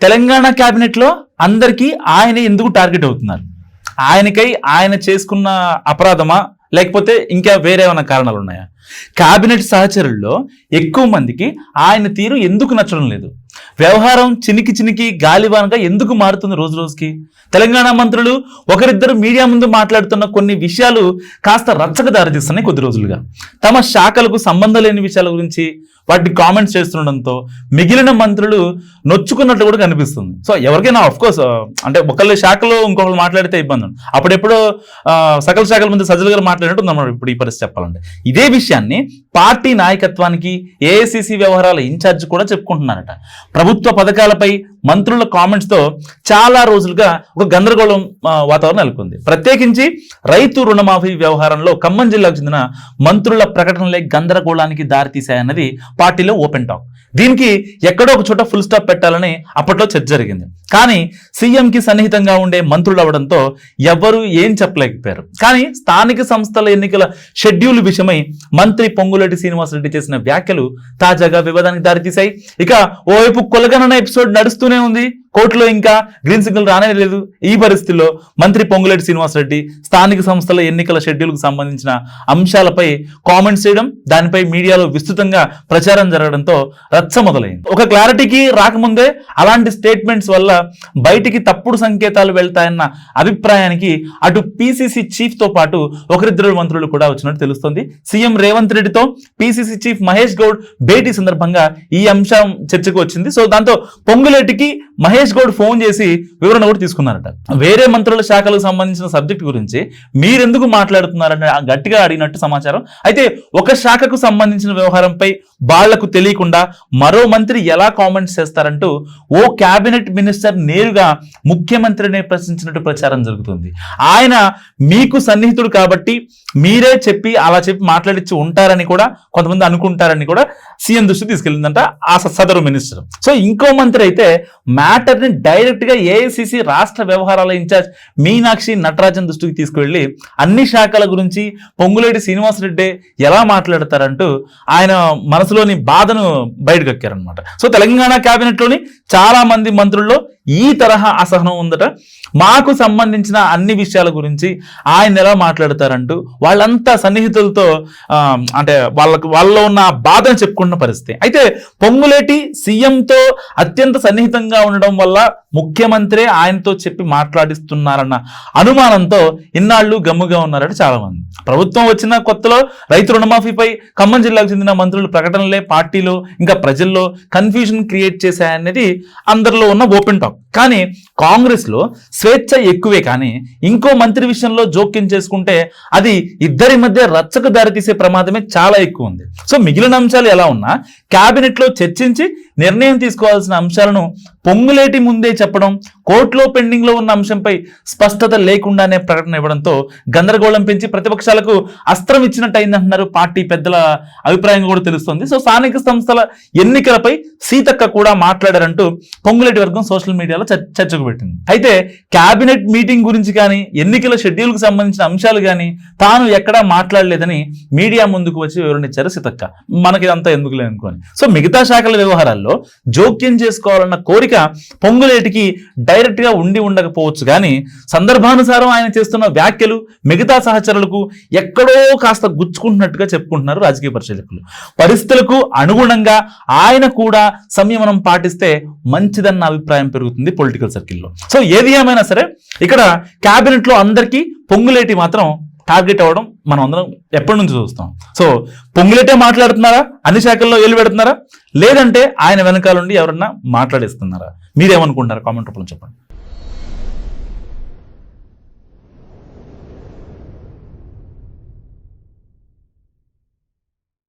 Telangana cabinet లో అందరికీ ఆయన ఎందుకు టార్గెట్ అవుతున్నారు? ఆయనకై ఆయన చేసుకున్న అపరాధమా, లేకపోతే ఇంకా వేరే ఏమైనా కారణాలు ఉన్నాయా? క్యాబినెట్ సహచరుల్లో ఎక్కువ మందికి ఆయన తీరు ఎందుకు నచ్చడం లేదు? వ్యవహారం చినికి చినికి గాలివానగా ఎందుకు మారుతుంది రోజు రోజుకి? తెలంగాణ మంత్రులు ఒకరిద్దరు మీడియా ముందు మాట్లాడుతున్న కొన్ని విషయాలు కాస్త రచ్చక దారితీస్తున్నాయి. కొద్ది రోజులుగా తమ శాఖలకు సంబంధం లేని విషయాల గురించి వాటిని కామెంట్స్ చేస్తుండడంతో మిగిలిన మంత్రులు నొచ్చుకున్నట్లు కూడా కనిపిస్తుంది. సో ఎవరికైనా కోర్స్ అంటే ఒకళ్ళ శాఖలో ఇంకొకరు మాట్లాడితే ఇబ్బంది. అప్పుడెప్పుడో సకల శాఖల ముందు సజ్జల గారు మాట్లాడినట్టు ఉందన్నమాట ఇప్పుడు ఈ పరిస్థితి చెప్పాలంటే. ఇదే విషయాన్ని పార్టీ నాయకత్వానికి ఏఐసిసి వ్యవహారాల ఇన్ఛార్జ్ కూడా చెప్పుకుంటున్నారట. ప్రభుత్వ పథకాలపై మంత్రుల కామెంట్స్ తో చాలా రోజులుగా ఒక గందరగోళం వాతావరణం నెలకొంది. ప్రత్యేకించి రైతు రుణమాఫీ వ్యవహారంలో ఖమ్మం జిల్లాకు చెందిన మంత్రుల ప్రకటనలే గందరగోళానికి దారితీశాయన్నది పార్టీలో ఓపెన్ టాక్. దీనికి ఎక్కడో ఒక చోట ఫుల్ స్టాప్ పెట్టాలని అప్పట్లో చర్చ జరిగింది. కానీ సీఎంకి సన్నిహితంగా ఉండే మంత్రులు అవడంతో ఎవ్వరూ ఏం చెప్పలేకపోయారు. కానీ స్థానిక సంస్థల ఎన్నికల షెడ్యూల్ విషయమై మంత్రి పొంగులేటి శ్రీనివాసరెడ్డి చేసిన వ్యాఖ్యలు తాజాగా వివాదానికి దారితీశాయి. ఇక ఓవైపు కొలగనన ఎపిసోడ్ నడుస్తూనే ఉంది, కోర్టులో ఇంకా గ్రీన్ సిగ్నల్ రానే లేదు. ఈ పరిస్థితుల్లో మంత్రి పొంగులేటి శ్రీనివాసరెడ్డి స్థానిక సంస్థల ఎన్నికల షెడ్యూల్కు సంబంధించిన అంశాలపై కామెంట్స్ చేయడం, దానిపై మీడియాలో విస్తృతంగా ప్రచారం జరగడంతో రచ్చ మొదలైంది. ఒక క్లారిటీకి రాకముందే అలాంటి స్టేట్మెంట్స్ వల్ల బయటికి తప్పుడు సంకేతాలు వెళ్తాయన్న అభిప్రాయానికి అటు పిసిసి చీఫ్ తో పాటు ఒకరిద్దరు మంత్రులు కూడా వచ్చినట్టు తెలుస్తోంది. సీఎం రేవంత్ రెడ్డితో పిసిసి చీఫ్ మహేష్ గౌడ్ భేటీ సందర్భంగా ఈ అంశం చర్చకు వచ్చింది. సో దాంతో పొంగులేటికి మహేష్ గౌడ్ ఫోన్ చేసి వివరణ కూడా తీసుకున్నారట. వేరే మంత్రుల శాఖలకు సంబంధించిన సబ్జెక్ట్ గురించి మీరెందుకు మాట్లాడుతున్నారని గట్టిగా అడిగినట్టు సమాచారం. అయితే ఒక శాఖకు సంబంధించిన వ్యవహారంపై వాళ్లకు తెలియకుండా మరో మంత్రి ఎలా కామెంట్స్ చేస్తారంటూ ఓ క్యాబినెట్ మినిస్టర్ నేరుగా ముఖ్యమంత్రిని ప్రశ్నించినట్టు ప్రచారం జరుగుతుంది. ఆయన మీకు సన్నిహితుడు కాబట్టి మీరే చెప్పి అలా చెప్పి మాట్లాడించి ఉంటారని కూడా కొంతమంది అనుకుంటారని కూడా సీఎం దృష్టి తీసుకెళ్ళిందంట ఆ సదరు మినిస్టర్. సో ఇంకో మంత్రి అయితే మ్యాటర్ ని డైరెక్ట్ గా ఏఐసిసి రాష్ట్ర వ్యవహారాల ఇన్ఛార్జ్ మీనాక్షి నటరాజన్ దృష్టికి తీసుకువెళ్లి అన్ని శాఖల గురించి పొంగులేటి శ్రీనివాసరెడ్డి ఎలా మాట్లాడతారంటూ ఆయన మనసులోని బాధను బయటకు ఎక్కారనమాట. సో తెలంగాణ క్యాబినెట్ లోని చాలా మంది మంత్రుల్లో ఈ తరహా అసహనం ఉందట. మాకు సంబంధించిన అన్ని విషయాల గురించి ఆయన ఎలా మాట్లాడతారంటూ వాళ్ళంతా సన్నిహితులతో అంటే వాళ్ళలో ఉన్న బాధను చెప్పుకున్న పరిస్థితి. అయితే పొంగులేటి సీఎంతో అత్యంత సన్నిహితంగా ఉండడం వల్ల ముఖ్యమంత్రి ఆయనతో చెప్పి మాట్లాడిస్తున్నారన్న అనుమానంతో ఇన్నాళ్లు గమ్ముగా ఉన్నారట చాలా మంది. ప్రభుత్వం వచ్చిన కొత్తలో రైతు రుణమాఫీపై ఖమ్మం జిల్లాకు చెందిన మంత్రుల ప్రకటనలే పార్టీలో ఇంకా ప్రజల్లో కన్ఫ్యూజన్ క్రియేట్ చేశాయనేది అందరిలో ఉన్న ఓపెన్ టాక్. కానీ కాంగ్రెస్ లో స్వేచ్ఛ ఎక్కువే, కానీ ఇంకో మంత్రి విషయంలో జోక్యం చేసుకుంటే అది ఇద్దరి మధ్య రచ్చకు దారితీసే ప్రమాదమే చాలా ఎక్కువ ఉంది. సో మిగిలిన అంశాలు ఎలా ఉన్నా క్యాబినెట్ లో చర్చించి నిర్ణయం తీసుకోవాల్సిన అంశాలను పొంగులేటి ముందే చెప్పడం, కోర్టులో పెండింగ్ లో ఉన్న అంశంపై స్పష్టత లేకుండానే ప్రకటన ఇవ్వడంతో గందరగోళం పెంచి ప్రతిపక్షాలకు అస్త్రం ఇచ్చినట్టు అయిందంటున్నారు పార్టీ పెద్దల అభిప్రాయం కూడా తెలుస్తోంది. సో స్థానిక సంస్థల ఎన్నికలపై సీతక్క కూడా మాట్లాడారంటూ పొంగులేటి వర్గం సోషల్ మీడియాలో చర్చకు పెట్టింది. అయితే క్యాబినెట్ మీటింగ్ గురించి కానీ ఎన్నికల షెడ్యూల్ కు సంబంధించిన అంశాలు కానీ తాను ఎక్కడా మాట్లాడలేదని మీడియా ముందుకు వచ్చి వివరణ ఇచ్చారు సీతక్క. మనకి అంతా ఎందుకు లేనుకోని. సో మిగతా శాఖల వ్యవహారాల్లో జోక్యం చేసుకోవాలన్న కోరిక పొంగులేటికి డైరెక్ట్ గా ఉండి ఉండకపోవచ్చు, కానీ సందర్భానుసారం ఆయన చేస్తున్న వ్యాఖ్యలు మిగతా సహచరులకు ఎక్కడో కాస్త గుచ్చుకుంటున్నట్టుగా చెప్పుకుంటున్నారు రాజకీయ పరిశీలకులు. పరిస్థితులకు అనుగుణంగా ఆయన కూడా సంయమనం పాటిస్తే మంచిదన్న అభిప్రాయం పెరుగుతుంది పొలిటికల్ సర్కిల్లో. సో ఏది ఏమైనా సరే ఇక్కడ క్యాబినెట్ లో అందరికీ పొంగులేటి మాత్రం టార్గెట్ అవ్వడం మనం అందరం ఎప్పటి నుంచి చూస్తాం. సో పొంగులేటే మాట్లాడుతున్నారా, అన్ని శాఖల్లో ఏలు పెడుతున్నారా, లేదంటే ఆయన వెనకాల నుండి ఎవరన్నా మాట్లాడిస్తున్నారా? మీరేమనుకుంటున్నారా? కామెంట్ రూపంలో చెప్పండి.